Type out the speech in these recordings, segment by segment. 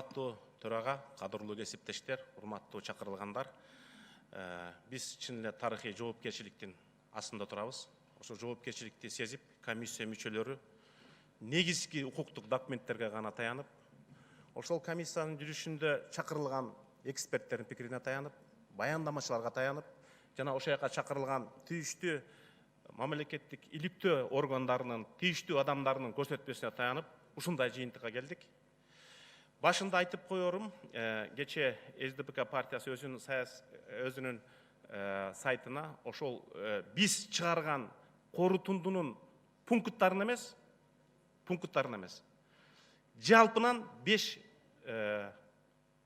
Урматтуу төрага, кадырлуу кесиптештер, урматтуу чакырылгандар. Биз чын эле тарыхый жоопкерчиликтин астында турабыз. Ошо жоопкерчиликти сезип, комиссия мүчөлөрү негизги укуктук документтерге гана таянып, ошол комиссиянын жүрүшүндө чакырылган эксперттердин пикирине таянып, баяндамачыларга таянып, жана ошол жака чакырылган тийиштүү мамлекеттик иликтөө органдарынын тийиштүү адамдарынын көрсөтмөсүнө таянып, ушундай жыйынтыкка келдик. Башында айтып коерум, кече СДПК партиясы өзүнүн сайтына ошол биз чыгарган корутундунун пункттарын эмес, жалпынан 5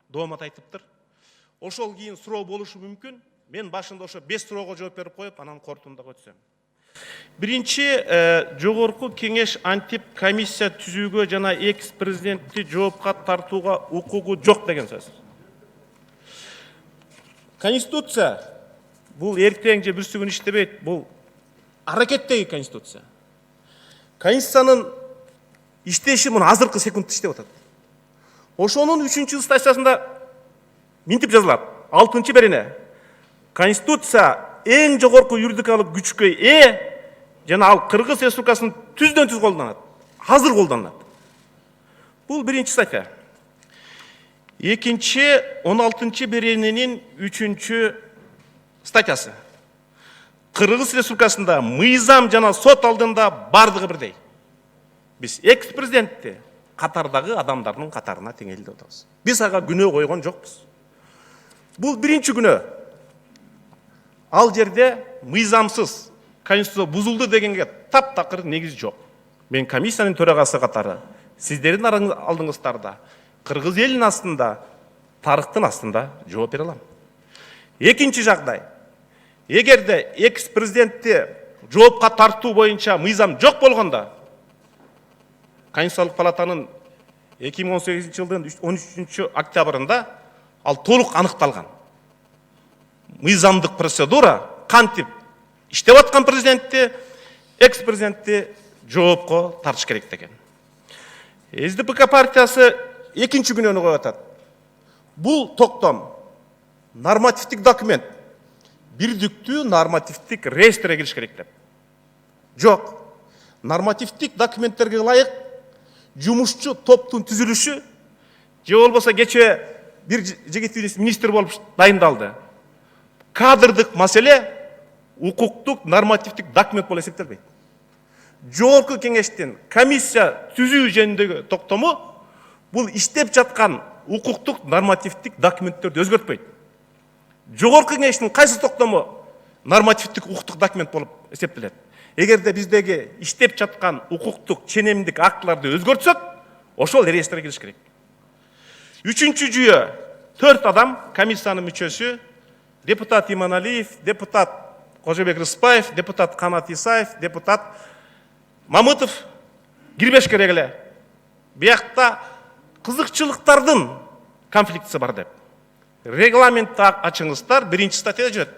доомат айтыптыр. Ошол кийин суроо болушу мүмкүн. Мен башында ошо 5 суроого жооп берип коюп, анан корутундага өтсөм. Биринчи, жогорку кеңеш антип комиссия түзүүгө жана экс-президентти жоопка тартууга укугу жок деген сөз. Конституция бул эртең же бүрсү күн иштебейт, бул аракеттеги конституция. Конституциянын иштеши муну азыркы секундта иштеп атат. Ошонун 3-чү статьясында минтип жазылат. 6-чы берене. Конституция эң жогорку юридикалык күчкө жана ал Кыргыз Республикасынын түздөн түз колдонулат. Азыр колдонулат. Бул биринчи статья. Экинчи 16-чы берененин 3-чү статьясы. Кыргыз Республикасында мыйзам жана сот алдында бардыгы бирдей. Биз экс-президентти катардагы адамдардын катарына теңелди атабыз. Биз ага күнөө койгон жокпуз. Бул биринчи күнөө. Ал жерде мыйзамсыз конституция бузулду дегенге таптакыр негиз жок. Мен комиссиянын төрагасы катары сиздердин алдыңыздарда Кыргыз элинин астында, тарыхтын астында жооп бере алам. Экинчи жагдай. Эгерде экс-президентти жоопка тартуу боюнча мыйзам жок болгондо, Конституциялык палатанын 2018-жылдын 13 октябрында ал толук аныкталган. Мыйзамдык процедура кантип иштеп аткан президентти, экс-президентти жоопко тартыш керек деген. СДПК партиясы экинчи күнөөнү коюп атат. Бул токтом нормативдик документ бирдиктүү нормативдик реестрге кириш керек деп. Жок. Нормативдик документтерге ылайык жумушчу топтун түзүлүшү же болбосо кече бир жигит министр болуп дайындалды. Кадрдык маселе укуктук нормативдик документ болуп эсептелбейт. Жогорку кеңештин комиссия түзүү жөнүндөгү токтому бул иштеп жаткан укуктук нормативдик документтерди өзгөртпөйт. Жогорку кеңештин кайсы токтому нормативдик укуктук документ болуп эсептелет. Эгерде биздеги иштеп жаткан укуктук ченемдик актыларды өзгөртсөк, ошол реестрге кириш керек. Үчүнчү жүйө 4 адам комиссиянын мүчөсү, депутат Иманалиев, депутат Кожобек Рыспаев, депутат Канат Исаев, депутат Мамытов кирбеш керек эле. Биякта кызыкчылыктардын конфликтisi бар деп. Регламентти ачыңыздар, 1-чи статьяда жүрөт.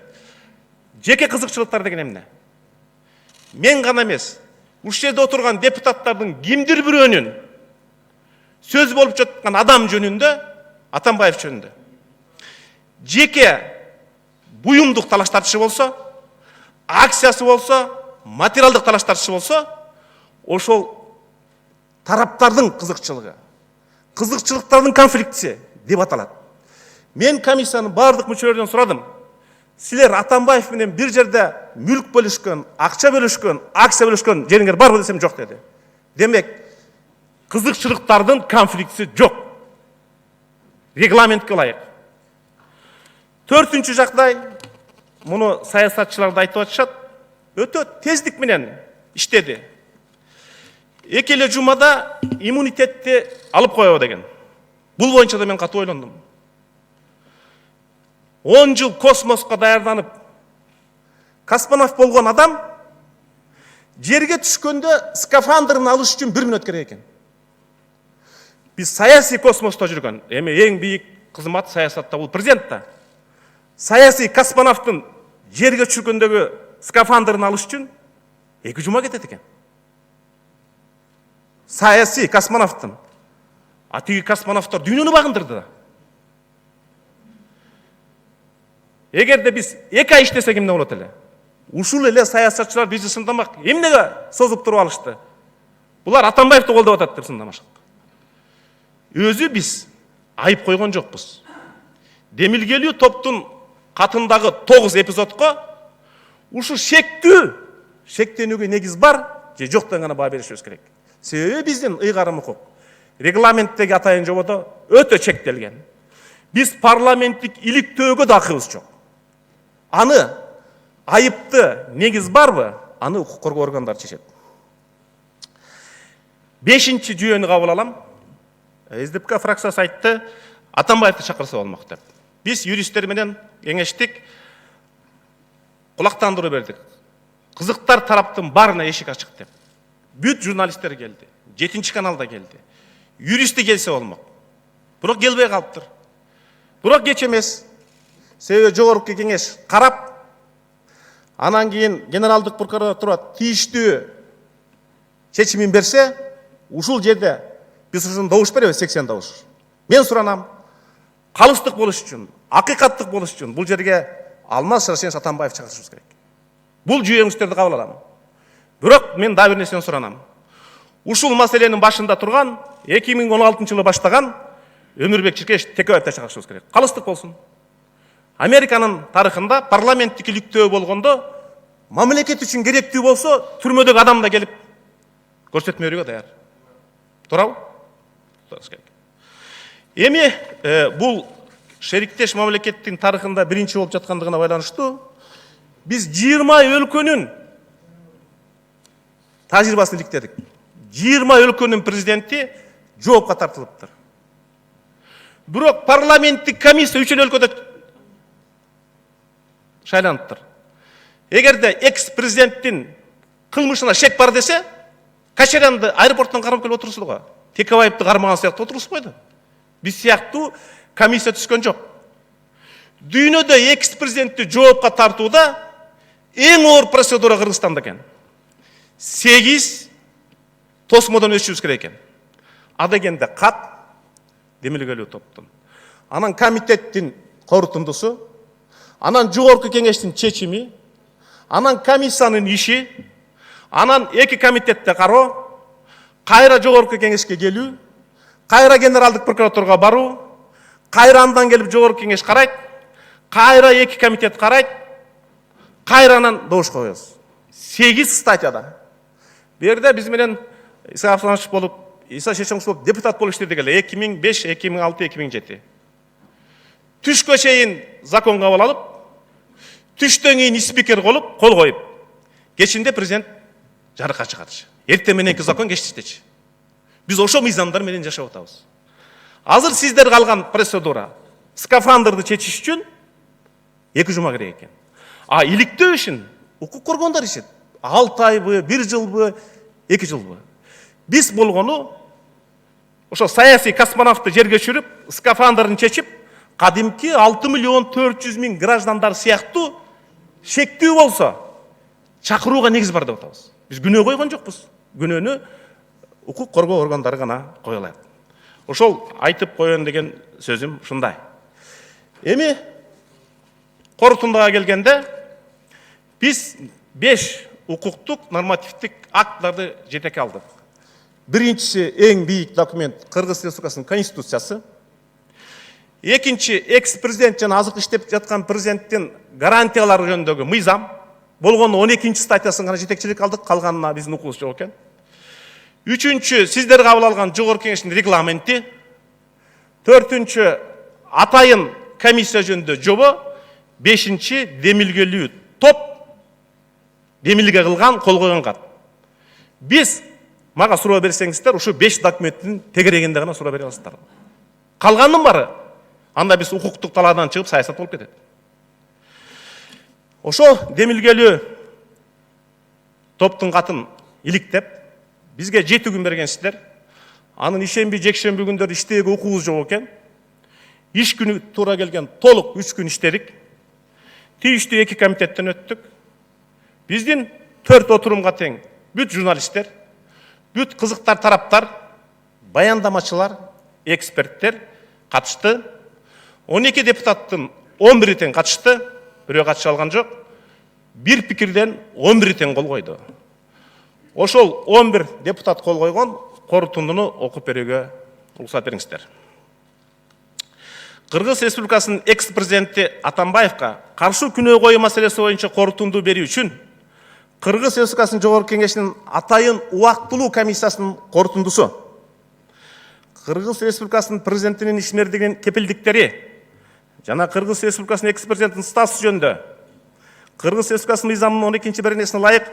Жеке кызыкчылыктар деген эмне? Мен гана эмес, ушул жерде отурган депутаттардын кимдир бирөөнүн сөз болуп жаткан адам жөнүндө, Атамбаев жөнүндө жеке буюмдук талаш тартышы болсо, акциясы болсо, материалдык талаш тартышы болсо, ошол тараптардын кызыкчылыктардын конфликтisi деп аталат. Мен комиссиянын бардык мүчөлөрүнөн сурадым. Силер Атамбаев менен бир жерде мүлк бөлүшкөн, акча бөлүшкөн, акция бөлүшкөн жериңер барбы десем жок деди. Демек, кызыкчылыктардын конфликтisi жок. Регламентке ылайык. 4-чү жагдай, муну саясатчылар да айтып атышат, өтө тездик менен иштеди. Экеле жумада иммунитетти алып коебу деген. Бул боюнча да мен катуу ойлондум. 10 жыл космоско даярданып, космонавт болгон адам жерге түшкөндө скафандрын алыш үчүн 1 мүнөт керек экен. Биз саясий космосто жүргөн, эми эң бийик кызмат саясатта бул президентта. Саясий космонавттын жерге түшкөндөгү скафандрын алыш үчүн 2 жума кетет экен. Саясий космонавттын А тиги космонавттар дүйнөнү багындырды. Эгерде биз 2 ай иштесек эмне болот эле? Ушул эле саясатчылар бизди сындамак. Эмнеге созуп туруп алышты? Булар Атамбаевди колдоп атат деп сындамашат. Өзү биз айып койгон жокпуз. Демилгелүү топтун катындагы 9 эпизодко ушу шектенүүгө негиз бар же жок деген гана баа беришибиз керек. Себеби биздин ыйгарым укук регламенттеги атайын жободо өтө чектелген. Биз парламенттик иликтөөгө да акыбыз жок. Аны айыпты негиз барбы? Аны укук коргоо органдары чечет. 5-чи жүйөнү кабыл алам. СДПК фракциясы айтты, Атамбаевди чакырса болмок деп. Биз юристтер менен кеңештик, кулактандыруу бердик. Кызыктар тараптын баарына эшик ачык деп. Бүт журналисттер келди, 7-чи каналда келди. Юристи келсе болмок. Бирок келбей калыптыр. Бирок кеч эмес. Себеби жогорку кеңеш карап, анан кийин генералдык прокуратура тийиштүү чечимин берсе, ушул жерде биз ушун добуш беребиз, 80 добуш. Мен суранам, калыстык болуш үчүн, акыйкаттык болуш үчүн бул жерге Алмаз Шаршенович Атамбаев чыгарышыбыз керек. Бул жүйөңүздөрдү кабыл алам. Бирок мен дагы бир нерсени суранам. Ушул маселенин башында турган 2016-жылы баштаган Өмүрбек Чиркешев Текебаевди чыгарышыбыз керек. Калыстык болсун. Американын тарыхында парламенттик иликтөө болгондо мамлекет үчүн керектүү болсо, түрмөдөгү адам да келип көрсөтмө берүүгө даяр. Туурабы? Эми бул шериктеш мамлекеттин тарыхында биринчи болуп жаткандыгына байланыштуу биз 20 өлкөнүн тажрыйбасын иликтедик. 20 өлкөнүн президенти жоопко тартылыптыр. Бирок парламенттик комиссия 3 өлкөдө шайланыптыр. Эгерде экс-президенттин кылмышына шек бар десе, Качарянды аэропорттон карап келип отурсуз го. Текебаевди кармаган сыяктуу отурсуз койду. Биз сыяктуу комиссия түшкөн жок. Дүйнөдө экс-президентти жоопко тартууда эң оор процедура Кыргызстанда экен. 8 тосмодон өтүшүбүз керек экен. Адегенде кат демилгелүү топтун. Анан комитеттин корутундусу, анан жогорку кеңештин чечими, анан комиссиянын иши, анан 2 комитетте кароо, кайра жогорку кеңешке келүү, кайра генералдык прокуратурага баруу, кайра андан келип жогорку кеңеш карайт, кайра 2 комитет карайт, кайранан добуш коебуз. 8 статьяда. Берде биз менен Иса Афсанович болуп, Иса Шешенович болуп депутат болуп иштедик эле 2005, 2006, 2007. Түшкө чейин закон кабыл алып, түштөн кийин спикер болуп, кол коюп, кечинде президент жарыкка чыгарчы. Эртең мененки закон кечте иштечи. Биз ошо мыйзамдар менен жашап атабыз. Азыр сиздер калган процедура скафандрды чечиш үчүн 2 жума керек экен. А иликтөө ишин укук коргоондар ишет. 6 айбы, 1 жылбы, 2 жылбы. Биз болгону ошо саясий космонавтты жерге түшүрүп, скафандрын чечип, кадимки 6.400.000 граждандар сыяктуу шектүү болсо чакырууга негиз бар деп атабыз. Биз күнөө койгон жокпуз. Күнөөнү укук коргоо органдары гана кое алат. Ошол айтып коеюн деген сөзүм ушундай. Эми корутундага келгенде биз 5 укуктук нормативдик акттарды жетекке алдык. Биринчиси эң бийик документ Кыргыз Республикасынын конституциясы. Экинчи экс-президент жана азыркы иштеп жаткан президенттин гарантиялары жөнүндөгү мыйзам. Болгону 12-чи статьясын гана жетекчилик алдык, калганына биздин укугубуз жок экен. Үчүнчү сиздер кабыл алган жогорку кеңештин регламенти. Төртүнчү атайын комиссия жөнүндө жобо. Бешинчи демилгелүү топ демилге кылган, кол койгон кат. Биз мага суроо берсеңиздер, ушу 5 документтин тегерегинде гана суроо бере аласыздар. Калганын бары анда биз укуктук талаадан чыгып саясат болуп кетет. Ошо демилгелүү топтун катын иликтеп, бизге 7 күн бергенсиздер. Анын ишемби, жекшемби күндөр иштееге укугубуз жок экен. Иш күнү туура келген толук 3 күн иштедик. Тийиштүү 2 комитеттен өттүк. Биздин 4 отурумга тең бүт журналисттер, бүт кызыктар тараптар, баяндамачылар, эксперттер катышты. 12 депутаттын 11 тең катышты, бирөө катыша алган жок. Бир пикирден 11 тең кол койду. Ошол 11 депутат кол койгон корутундуну окуп берүүгө уруксат бериңиздер. Кыргыз Республикасынын экс-президенти Атамбаевка каршы күнөө коюу маселеси боюнча корутунду берүү үчүн Кыргыз Республикасынын Жогорку Кеңешинин атайын убактылуу комиссиясынын корутундусу, Кыргыз Республикасынын президентинин ишмердигинин кепилдиктери жана Кыргыз Республикасынын экс-президентинин статусу жөнүндө Кыргыз Республикасынын мыйзамынын 12 беренесине ылайык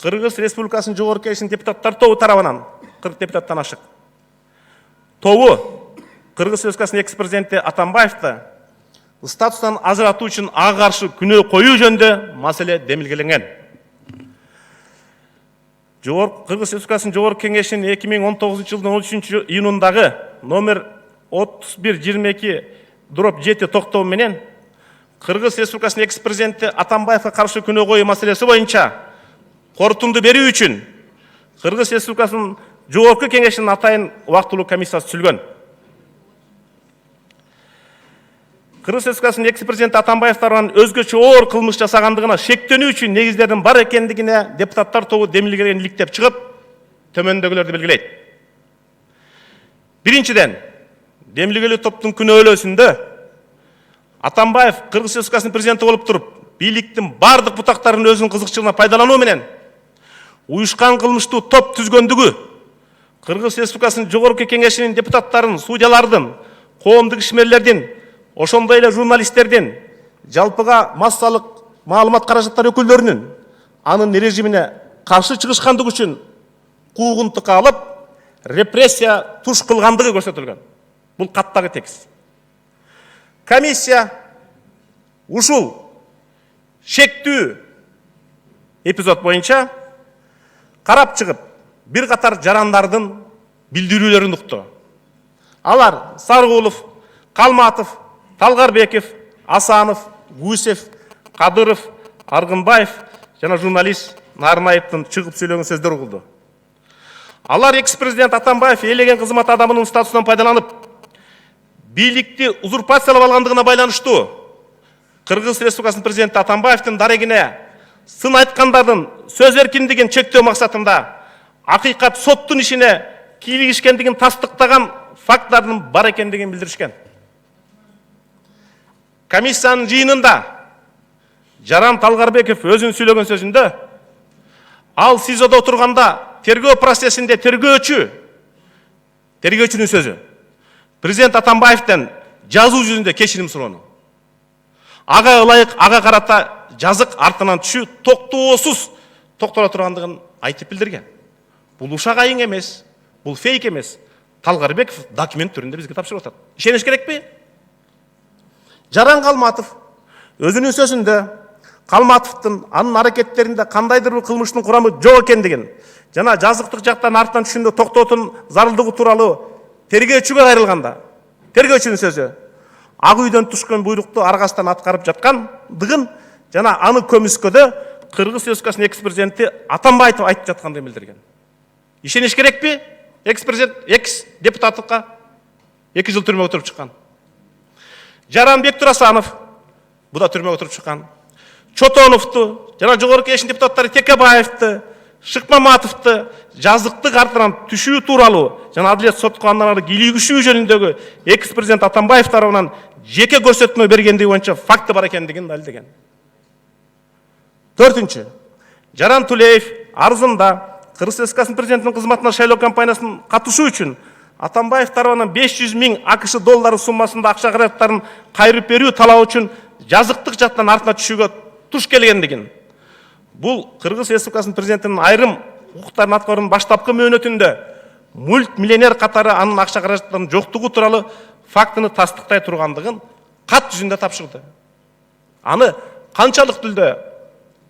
Кыргыз Республикасынын Жогорку Кеңешинин депутаттар тобу тарабынан 40 депутаттан ашык тобу Кыргыз Республикасынын экс-президенти Атамбаевди статустан ажыратуу үчүн ага каршы күнөө коюу жөнүндө маселе демилгеленген. Кыргыз Республикасынын Жогорку Кеңешинин 2019 жылдын 13 июнундагы номер 3122/7 токтому менен Кыргыз Республикасынын экс-президенти Атамбаевга каршы күнөө коюу маселеси боюнча корутунду берүү үчүн Кыргыз Республикасынын Жогорку Кеңешинин атайын убактылуу комиссиясы түзүлгөн. Кыргыз Республикасынын экс-президенти Атамбаев тарабынан өзгөчө оор кылмыш жасагандыгына шектенүү үчүн негиздердин бар экендигине депутаттар тобу демилгелген иликтеп чыгып, төмөндөгүлөрдү белгилейт. Биринчиден, демилгелүү топтун күнөөлөөсүндө Атамбаев Кыргыз Республикасынын президенти болуп туруп, бийликтин бардык бутактарын өзүнүн кызыкчылыгына пайдалануу менен уюшкан кылмыштуу топ түзгөндүгү, Кыргыз Республикасынын Жогорку Кеңешинин депутаттарын, судьялардын, коомдук ишмерлердин, ошондой эле журналисттердин, жалпыга массалык маалымат каражаттары өкүлдөрүнүн анын режимине каршы чыгышкандыгы үчүн куугунтукка алып, репрессия туш кылгандыгы көрсөтүлгөн. Бул каттагы текст. Комиссия ушул шектүү эпизод боюнча карап чыгып, бир катар жарандардын билдирүүлөрүн укту. Алар Саргулов, Калматов, Талгарбеков, Асанов, Гусев, Кадыров, Аргынбаев жана журналист Нарынаевдин чыгып сүйлөгөн сөздөр угулду. Алар экс-президент Атамбаев элеген кызмат адамынын статусунан пайдаланып, бийликти узурпациялап алгандыгына байланыштуу Кыргыз Республикасынын президенти Атамбаевдин дарегине сын айткандардын сөз эркиндигин чектөө максатында акыйкат соттун ишине кийлигишкендигин тастыктаган факттардын бар экендигин билдиришкен. Комиссиянын жыйынында Жаран Талгарбеков өзүнүн сүйлөгөн сөзүндө ал СИЗОдо отурганда тергөө процессинде тергөөчүнүн сөзү президент Атамбаевден жазуу жүзүндө кечирим суроону. Ага ылайык, ага карата жазык артынан түшүү токтоосуз токтоло тургандыгын айтып билдирген. Бул ушак айың эмес, бул фейк эмес. Талгарбеков документ түрүндө бизге тапшырып атат. Ишениш керекпи? Жаран Калматов өзүнүн сөзүндө Калматовдун анын аракеттеринде кандайдыр бир кылмыштын курамы жок экендигин жана жазыктык жактан артынан түшүндө токтоотун зарылдыгы тууралуу тергөөчүгө кайрылганда, тергөөчүнүн сөзү ак үйдөн түшкөн буйрукту аргасынан аткарып жаткандыгын жана аны көмүскөдө Кыргыз Республикасынын экс-президенти Атамбаев айтып жаткандыгын билдирген. Ишениш керекпи? Экс-президент, экс-депутатка 2 жыл түрмөгө отуруп чыккан. Жаранбек Турасанов бу да түрмөгө отуруп чыккан. Чотоновду жана Жогорку Кеңештин депутаттары Текебаевди, Шыкмаматовду жазыктык артынан түшүү тууралуу жана адилет соткандары кийлигишүү жөнүндөгү экс-президент Атамбаев тарабынан жеке көрсөтмө бергендиги боюнча факты бар экендигин далилдеген. Төртүнчү, Жаран Тулеев арызында Кыргыз Республикасынын президентинин кызматына шайлоо кампаниясына катышуу үчүн Атамбаев тарабынан 500 000 АКШ доллары суммасында акча каражаттарын кайрып берүү талабы үчүн жазыктык жактан артына түшүүгө туш келгендигин. Бул Кыргыз Республикасынын президентинин айрым укуктарын аткаруунун баштапкы мөөнөтүндө мультмиллионер катары анын акча каражаттарынын жоктугу тууралуу фактыны тастыктай тургандыгын кат жүзүндө тапшырды. Аны канчалык түрдө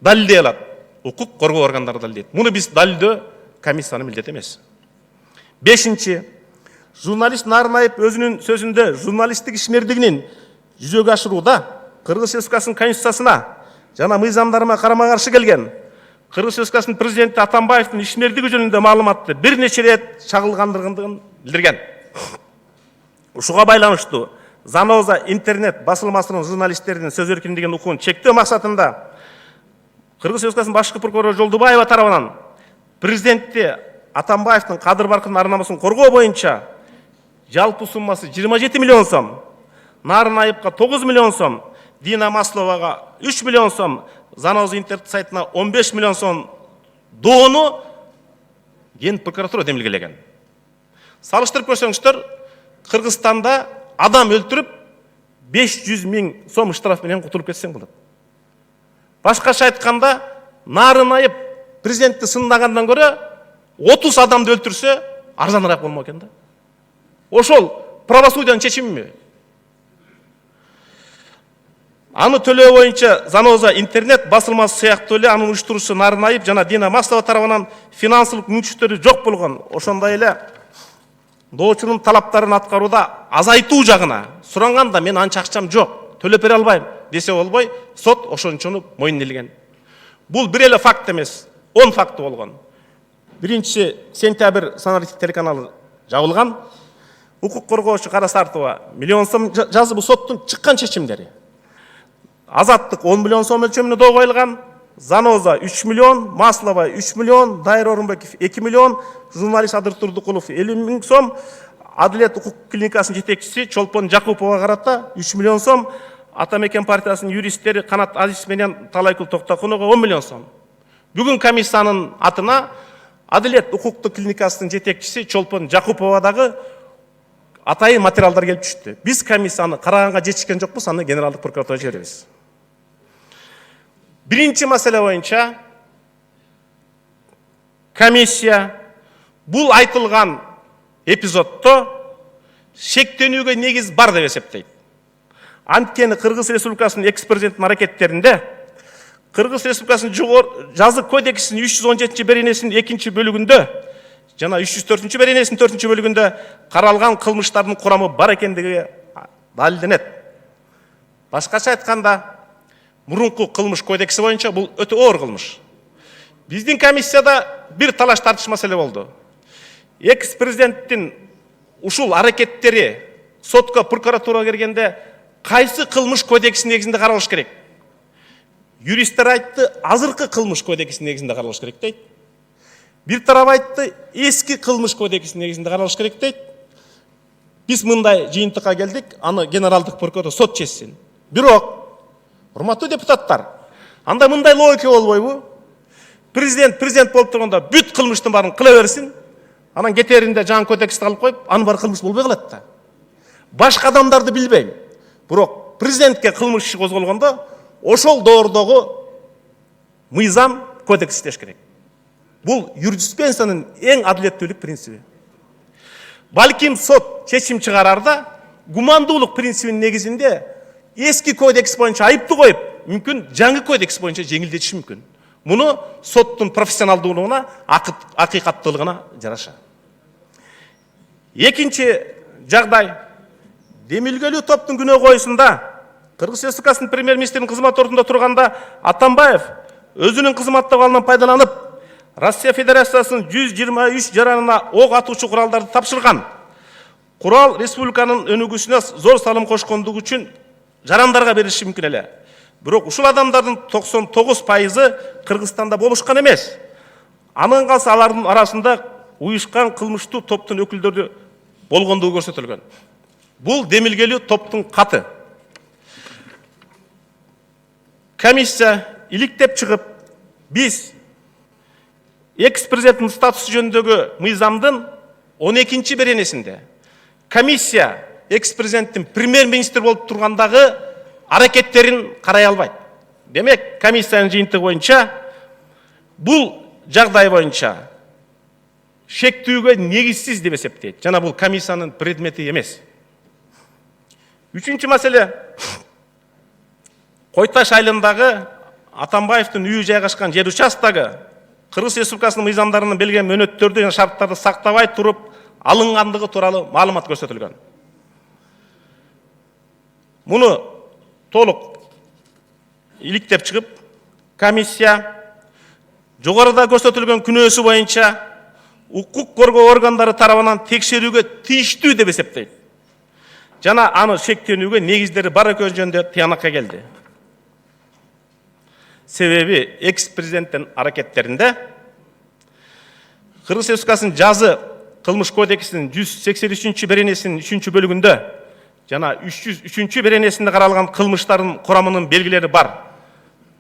далилдей алат? Укук коргоо органдары далилдейт. Муну биз далилдөө комиссиянын милдети эмес. Бешинчи, журналист Нарынаев өзүнүн сөзүндө журналисттик ишмердигинин жүзөгө ашырууда Кыргыз Республикасынын конституциясына жана мыйзамдарына карама каршы келген Кыргыз Республикасынын президенти Атамбаевдин ишмердиги жөнүндө маалыматты бир нече рет чагылгандыгын билдирген. Ушуга байланыштуу Заноза интернет басылмасынын журналисттердин сөз эркиндигин укугун чектөө максатында Кыргыз Республикасынын башкы прокурору Жолдубаева тарабынан президентти Атамбаевдин Кадыр Баркындын ар намысын коргоо боюнча жалпы суммасы 27 миллион сом, Нарын Айыпка 9 миллион сом, Дина Масловага 3 миллион сом, Заноза интернет сайтына 15 миллион сом доону Ген прокуратура демилгелеген. Салыштырып көрсөңүздөр, Кыргызстанда адам өлтүрүп 500 миң сом штраф менен кутулуп кетсең болот. Башкача айтканда, Нарын Айып президентти сындагандан көрө 30 адамды өлтүрсө арзаныраак болмок экен да. Ошол правосудиянын чечимиби? Аны төлөө боюнча Заноза интернет басылмасы сыяктуу эле анын уюштуруучусу Нарын Айып жана Дина Маслова тарабынан финансылык мүмкүнчүлүктөрү жок болгон. Ошондой эле доочунун талаптарын аткарууда азайтуу жагына суранганда мен анча акчам жок, төлөп бере албайм десе болбой, сот ошончону мойнуна илген. Бул бир эле факт эмес, 10 факты болгон. 1-сентябрь Санаритик телеканалы жабылган. Укук коргоочу Кара Сартова миллион сом жазып, соттун чыккан чечимдери. Азаттык 10 миллион сом өлчөмүнө доо коюлган. Заноза 3 миллион, Маслова 3 миллион, Дайыр Орунбеков 2 миллион, журналист Адыр Турдукулов 50 миң сом, Адилет укук клиникасынын жетекчиси Чолпон Жакупова карата 3 миллион сом, Атамекен партиясынын юристтери Канат Азиз менен Талайкул Токтокунова 10 миллион сом. Бүгүн комиссиянын атына Адилет укуктук клиникасынын жетекчиси Чолпон Жакупова дагы атайын материалдар келип түштү. Биз комиссияны караганга жетишкен жокпуз, аны генералдык прокуратурага жиберебиз. Биринчи маселе боюнча комиссия бул айтылган эпизодто шектенүүгө негиз бар деп эсептейт. Анткени Кыргыз Республикасынын экс-президенттин аракеттеринде Кыргыз Республикасынын жазык кодексинин 317 беренесинин 2 бөлүгүндө жана 304 беренесинин 4 бөлүгүндө каралган кылмыштардын курамы бар экендиги далилденет. Башкача айтканда, мурунку кылмыш кодекси боюнча бул өтө оор кылмыш. Биздин комиссияда бир талаш тартыш маселе болду. Экс-президенттин ушул аракеттери сотко, прокуратурага киргенде кайсы кылмыш кодексинин негизинде каралыш керек? Юристтер айтты, азыркы кылмыш кодексинин негизинде каралыш керек дейт. Бир тарап айтты, эски кылмыш кодексинин негизинде каралыш керек дейт. Биз мындай жыйынтыкка келдик, аны генералдык прокурор сот чечсин. Бирок, урматтуу депутаттар, анда мындай логика болбойбу? Президент болуп турганда бүт кылмыштын баарын кыла берсин, анан кетеринде жаңы кодексти алып коюп, анын баары кылмыш болбой калат да. Башка адамдарды билбейм. Бирок президентке кылмыш иши козголгондо ошол доордогу мыйзам кодекс иштеш керек. Бул юриспруденциянын эң адилеттүүлүк принциби. Балким сот чечим чыгарарда гумандуулук принцибинин негизинде эски кодекс боюнча айыптуу коюп, мүмкүн жаңы кодекс боюнча жеңилдетиши мүмкүн. Муну соттун профессионалдуулугуна, акыйкаттуулугуна жараша. Экинчи жагдай, демилгелүү топтун күнөө коюсунда Кыргыз Республикасынын премьер-министринин кызмат ордунда турганда Атамбаев өзүнүн кызматтык абалынан пайдаланып, Россия Федерациясынын 123 жаранына ок атуучу куралдарды тапшырган. Курал республиканын өнүгүүсүнө зор салым кошкондугу үчүн жарандарга берилиши мүмкүн эле. Бирок ушул адамдардын 99% Кыргызстанда болушкан эмес. Анын калса алардын арасында уюшкан кылмыштуу топтун өкүлдөрү болгондугу көрсөтүлгөн. Бул демилгелүү топтун каты. Комиссия иликтеп чыгып, биз экс-президенттин статусу жөнүндөгү мыйзамдын 12 беренесинде комиссия экс-президенттин премьер-министр болуп тургандагы аракеттерин карай албайт. Демек, комиссиянын жыйынтыгы боюнча бул жагдай боюнча шектүүгө негизсиз деп эсептейт. Жана бул комиссиянын предмети эмес. Үчүнчү маселе, Кой Таш айылындагы Атамбаевдин үйү жайгашкан жер участогу Кыргыз Республикасынын мыйзамдарынын белгилеген мөөнөттөрдү жана шарттарды сактабай туруп алынгандыгы тууралуу маалымат көрсөтүлгөн. Муну толук иликтеп чыгып, комиссия жогоруда көрсөтүлгөн күнөөсү боюнча укук коргоо органдары тарабынан текшерүүгө тийиштүү деп эсептейт. жана аны шектенүүгө негиздери бар экені жөнүндө тыянакка келди. Себеби экс-президенттин аракеттеринде Кыргыз Республикасынын жазы кылмыш кодексинин 183 беренесинин 3 бөлүгүндө жана 303 беренесинде каралган кылмыштардын курамынын белгилери бар.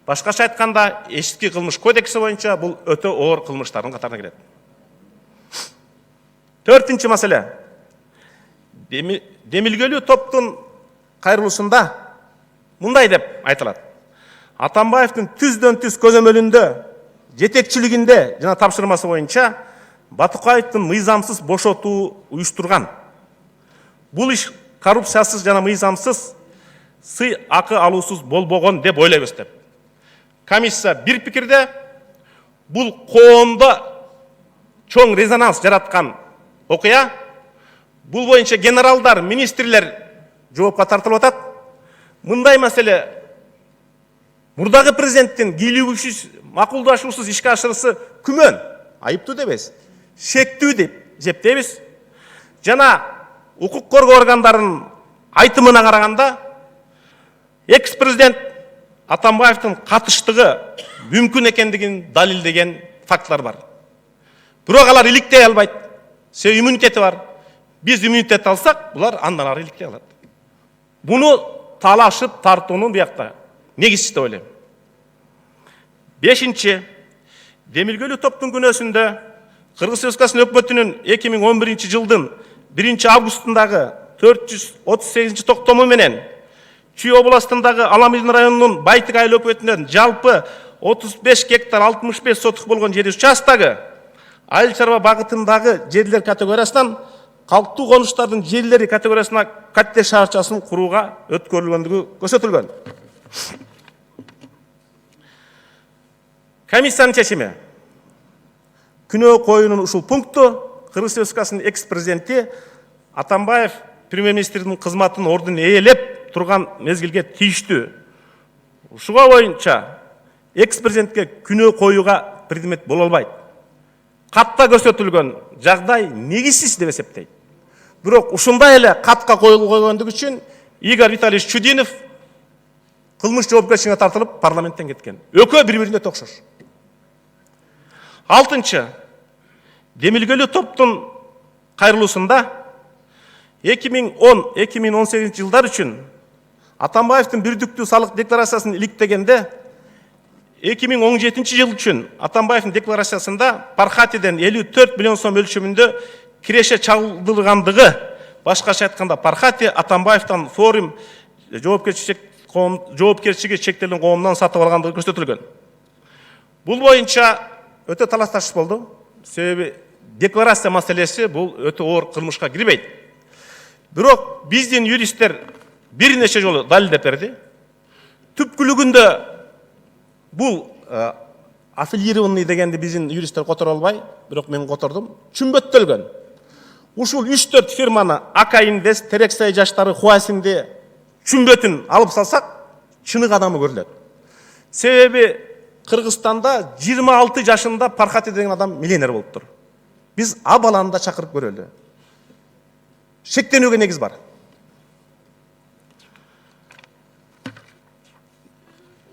Башкача айтканда, эски кылмыш кодекси боюнча бул өтө оор кылмыштардын катарына кирет. Төртүнчү маселе. Демилгелүү топтун кайрылуусунда мындай деп айтылат. Атамбаевдин түздөн түз көзөмөлүндө, жетекчилигинде жана тапшырмасы боюнча Батукаевдин мыйзамсыз бошотуу уюштурган. Бул иш коррупциясыз жана мыйзамсыз, сый акы алуусуз болбогон деп ойлойбуз деп. Комиссия бир пикирде, бул коомдо чоң резонанс жараткан окуя. Бул боюнча генералдар, министрлер жоопко тартылып атат. Мындай маселе мурдагы президенттин кийлигүүсүз, макулдашуусуз ишке ашырысы күмөн, айыптуу дебейбиз, шектүү деп эсептейбиз. Жана укук коргоо органдарынын айтымына караганда, экс-президент Атамбаевдин катыштыгы мүмкүн экендигин далилдеген фактылар бар. Бирок алар иликтей албайт. Себеби иммунитети бар. Биз иммунитет алсак, булар андан ары иликтей алат. Буну талашып тартуунун биякта негизчи деп ойлойм. Бешинчи, демилгелүү топтун күнөөсүндө Кыргыз Республикасынын өкмөтүнүн 2011 жылдын 1 августундагы 438 токтому менен Чүй областындагы Аламидин районунун Байтык айыл өкмөтүнөн жалпы 35 гектар 65 сотук болгон жер участогу айыл чарба багытындагы жерлер категориясынан калктуу конуштардын жерлери категориясына катте шаарчасын курууга өткөрүлгөндүгү көрсөтүлгөн. Комиссиянын чечими. Күнөө коюунун ушул пункту Кыргыз Республикасынын экс-президенти Атамбаев премьер-министрдин кызматын ордун ээлеп турган мезгилге тийиштүү. Ушуга боюнча экс-президентке күнөө коюуга предмет боло албайт. Катта көрсөтүлгөн жагдай негизсиз деп эсептейт. Бирок ушундай эле катка коюлгондугу үчүн Игорь Витальевич Чудинов кылмыш жоопкерчилигине тартылып парламенттен кеткен. Экөө бири-бирине окшош. Алтынчы, демилгелүү топтун кайрылуусунда 2010-2018 жылдар үчүн Атамбаевдин бирдиктүү салык декларациясын иликтегенде 2017 жыл үчүн Атамбаевдин декларациясында Пархатиден 54 миллион сом өлчөмүндө киреше чалдыргандыгы, башкача айтканда Пархати Атамбаевдин форум жоопкерчилиги чектелген коомдон сатып алгандыгы көрсөтүлгөн. Бул боюнча өтө талаш тартыш болду. Себеби декларация маселеси бул өтө оор кылмышка кирбейт. Бирок биздин юристтер бир нече жолу далилдеп берди. Түпкүлүгүндө бул аффилированный дегенди биздин юристтер которо албай, бирок мен котордум. Чүмбөттөлгөн. Ушул 3-4 фирманы Ака Инвест, Терексай жаштары, Хуасинди чүмбөтүн алып салсак, чынык адамы көрүлөт. Себеби Кыргызстанда 26 жашында Пархати деген адам миллионер болуптур. Биз а баланы да чакырып көрөлү. Шектенүүгө негиз бар.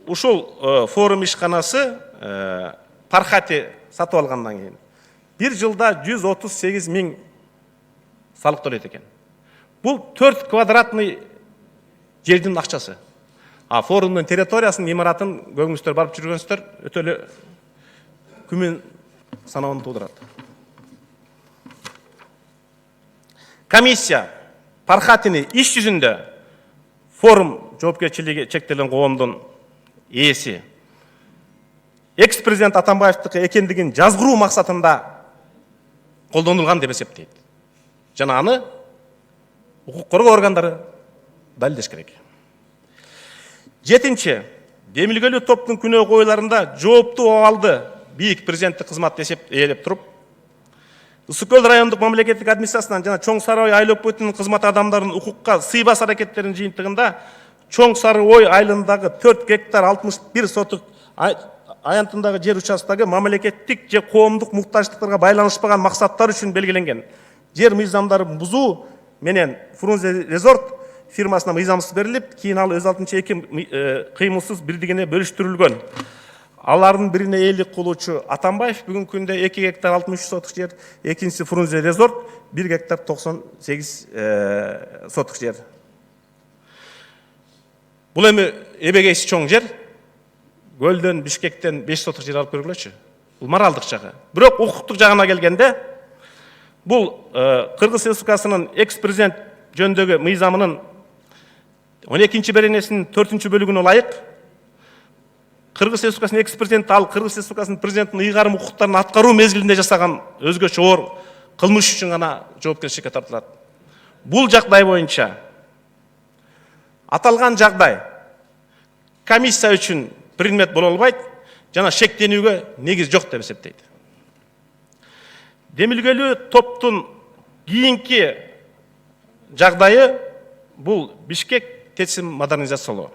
Ушул форум ишканасы Пархати сатып алгандан кийин 1 жылда 138 миң салык төлөйт экен. Бул 4 квадратный жердин акчасы. А форумдун территориясынын имаратын көңүңүздөр барып жүргөнсүздөр өтө эле күмөн санабын туудурат. Комиссия Пархатини иш жүзүндө форум жоопкерчилиги чектелген коомдун ээси экс-президент Атамбаевдики экендигин жазгыруу максатында колдонулган деп эсептейт. Жана аны укук коргоо органдары далилдеш керек. Жетинчи, демилгелүү топтун күнөө коюларында жооптуу абалды бийик президенттик кызмат ээлеп туруп, Ысык көл райондук мамлекеттик администрациясынан жана Чоң Сары Ой айыл өкмөтүнүн кызмат адамдарынын укукка сыйбас аракеттеринин жыйынтыгында Чоң Сары Ой айылындагы 4 гектар 61 сотук аянтындагы жер участогу мамлекеттик же коомдук муктаждыктарга байланышпаган максаттар үчүн белгиленген жер мыйзамдарын бузуу менен Фрунзе резорт фирмасына мыйзамсыз берилип, кийин ал өз алдынча эки кыймылсыз бирдигине бөлүштүрүлгөн. Алардын биринеээлик кылуучу Атамбаев бүгүнкү күндө 2 гектар 63 соток жер, экинчиси Фрунзе резорт 1 гектар 98 соток жер. Бул эми эбегейси чоң жер. Көлдөн, Бишкектен 5 соток жер алып көргүлөчү. Бул моралдык жагы. Бирок укуктук жагына келгенде, бул Кыргыз Республикасынын экс-президент жөнүндөгү мыйзамынын 12-чи беренесинин 4-чү бөлүгүнө ылайык Кыргыз Республикасынын экс-президенти ал Кыргыз Республикасынын президентинин ыйгарым укуктарын аткаруу мезгилинде жасаган өзгөчө оор кылмыш үчүн гана жоопкерчиликке тартылат. Бул жагдай боюнча аталган жагдай комиссия үчүн предмет боло албайт жана шектенүүгө негиз жок деп эсептейт. Демилгелүү топтун кийинки жагдайы бул Бишкек ТЭЦин модернизациялоо.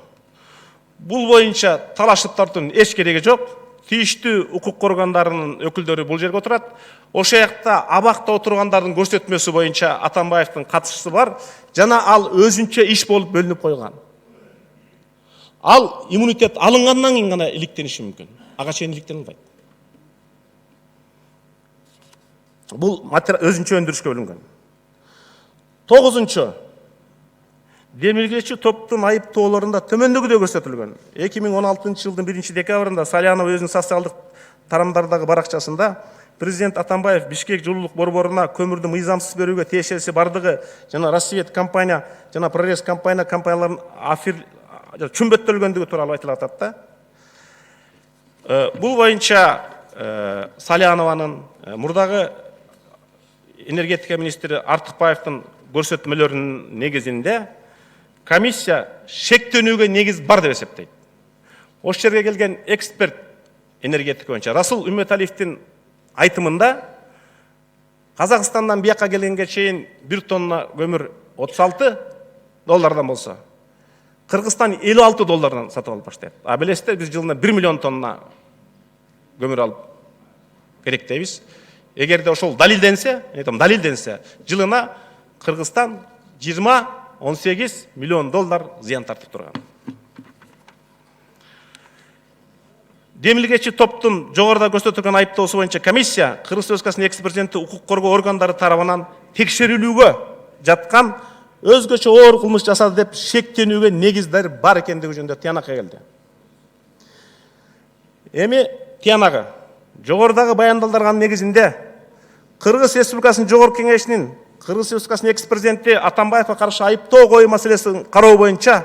Бул боюнча талашып тартуунун эч кереги жок. Тийиштүү укук органдарынын өкүлдөрү бул жерге отурат. Ошол жакта абакта отургандардын көрсөтмөсү боюнча Атамбаевдин катышчысы бар жана ал өзүнчө иш болуп бөлүнүп койгон. Ал иммунитет алынгандан кийин гана иликтениши мүмкүн. Ага чейин иликтене албайт. Бул өзүнчө өндүрүшкө бөлүнгөн. 9-нчу демилгечи топтун айыптоолорунда төмөндөгүдөй көрсөтүлгөн. 2016 жылдын 1-декабрында Салянова өзүнүн социалдык тарамдардагы баракчасында президент Атамбаев Бишкек жылуулук борборуна көмүрдү мыйзамсыз берүүгө тиешеси бардыгы жана Россиет компания жана Прорез компанияларын чүмбөттөлгөндүгү тууралуу айтылып атат да. Бул боюнча Салянованын мурдагы энергетика министри Артыкбаевдин көрсөтмөлөрүнүн негизинде комиссия шектенүүгө негиз бар деп эсептейт. Ошол жерге келген эксперт энергетика боюнча Расул Үмөталиевдин айтымында Казакстандан бияка келгенге чейин 1 тонна көмүр $36 болсо, Кыргызстан $56 сатып алып баштайт. А билесиздер, биз жылына 1 миллион тонна көмүр алып керектейбиз. Эгерде ошол далилденсе, жылына Кыргызстан 20-18 миллион доллар зыян тартып турган. Демилгечи топтун жогоруда көрсөтүлгөн айыптоосу боюнча комиссия Кыргыз Республикасынын экс-президенти укук коргоо органдары тарабынан текшерилүүгө жаткан өзгөчө оор кылмыш жасады деп шектенүүгө негиздер бар экендиги жөнүндө тыянакка келди. Эми тыянагы жогорудагы баяндалган негизинде Кыргыз Республикасынын Жогорку Кеңешинин Кыргыз Республикасынын экс-президенти Атамбаевге каршы айыптоо коюу маселесин кароо боюнча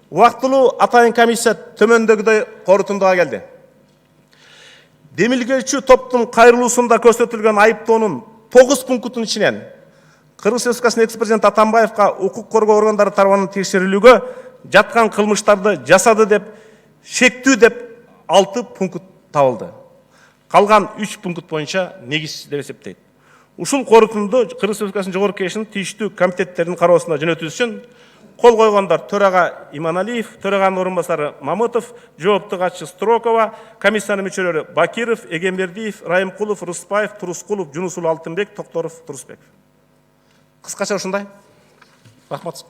убактылуу атайын комиссия төмөндөгүдөй корутундуга келди. Демилгечи топтун кайрылуусунда көрсөтүлгөн айыптоонун 9 пунктунун ичинен Кыргыз Республикасынын экс-президенти Атамбаевга укук коргоо органдары тарабынан текшерилүүгө жаткан кылмыштарды жасады деп шектүү деп 6 пункт табылды. Калган 3 пункт боюнча негизсиз деп эсептейт. Ушул корутунду Кыргыз Республикасынын Жогорку Кеңешинин тийиштүү комитеттеринин кароосуна жөнөтүлсүн. Кол койгондар төрага Иманалиев, төраганын орун басары Мамытов, жоопту катчы Строкова, комиссиянын мүчөлөрү Бакиров, Эгембердиев, Райымкулов, Рыспаев, Турускулов, Жунусул Алтынбек, Токторов, Турусбек. Кыскача ушундай. Рахмат.